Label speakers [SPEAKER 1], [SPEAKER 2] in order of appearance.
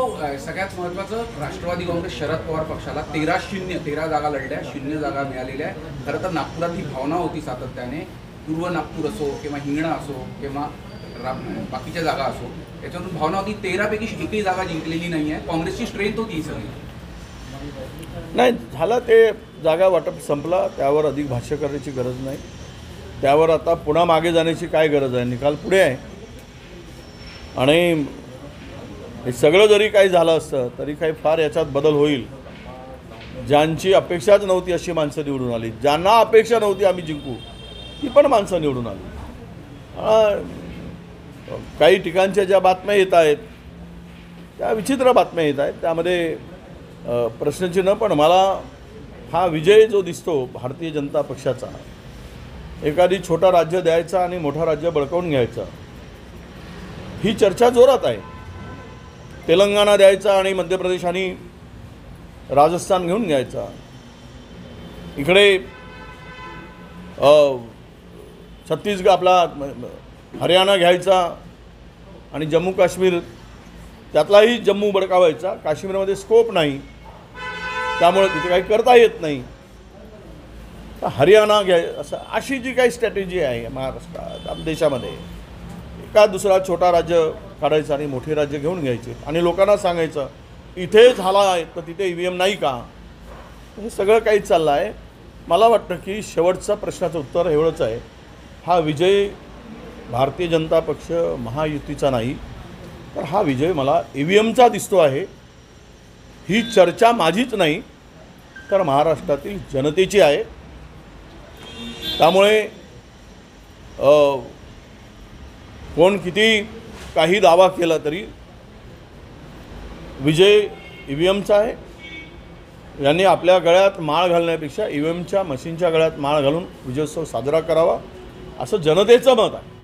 [SPEAKER 1] सगळ्यात महत्त्वाचं, राष्ट्रवादी काँग्रेस शरद पवार पक्षाला 13 जागा लढल्या, 0 जागा मिळालेल्या आहे। खरं तर नागपुरात ही भावना होती सातत्याने, पूर्व नागपूर असो किंवा हिंगणा असो किंवा बाकीच्या जागा असो, याच्यातून भावना होती 13 पैकी एकही जागा जिंकलेली नाही आहे। काँग्रेसची स्ट्रेंथ होती ही सगळी।
[SPEAKER 2] नाही झालं, ते जागा वाटप संपला, त्यावर अधिक भाष्य करण्याची गरज नाही। त्यावर आता पुन्हा मागे जाण्याची काय गरज आहे, निकाल पुढे आहे। आणि हे सगळं जरी काही झालं असतं तरी काही फार याच्यात बदल होईल। ज्यांची अपेक्षाच नव्हती अशी माणसं निवडून आली, ज्यांना अपेक्षा नव्हती आम्ही जिंकू ती पण माणसं निवडून आली। काही ठिकाणच्या ज्या बातम्या येत आहेत त्या विचित्र बातम्या येत आहेत, त्यामध्ये प्रश्नचिन्ह। पण मला हा विजय जो दिसतो भारतीय जनता पक्षाचा, एखादी छोटा राज्य द्यायचा आणि मोठा राज्य बळकावून घ्यायचा, ही चर्चा जोरात आहे। तेलंगणा द्यायचा आणि मध्य प्रदेश आणि राजस्थान घेऊन घ्यायचा, इकडे छत्तीसगड आपला हरियाणा घ्यायचा आणि जम्मू काश्मीर त्यातलाही जम्मू बळकावायचा। काश्मीरमध्ये स्कोप नाही, त्यामुळे तिथे काही करता येत नाही, तर हरियाणा घ्याय असं अशी जी काही स्ट्रॅटेजी आहे महाराष्ट्रात देशामध्ये, एका दुसरा छोटा राज्य काढायचं आणि मोठे राज्य घेऊन घ्यायचे आणि लोकांना सांगायचं इथे झाला आहे तर तिथे EVM नाही का, हे सगळं काही चाललं आहे। मला वाटतं की शेवटचा प्रश्नाचं उत्तर एवढंच आहे, हा विजय भारतीय जनता पक्ष महायुतीचा नाही, तर हा विजय मला EVMचा दिसतो आहे। ही चर्चा माझीच नाही तर महाराष्ट्रातील जनतेची आहे। त्यामुळे कोण किती काही दावा केला तरी विजय EVMचा आहे। यांनी आपल्या गळ्यात माळ घालण्यापेक्षा EVMच्या मशीनच्या गळ्यात माळ घालून विजयोत्सव साजरा करावा असं जनतेचं मत आहे।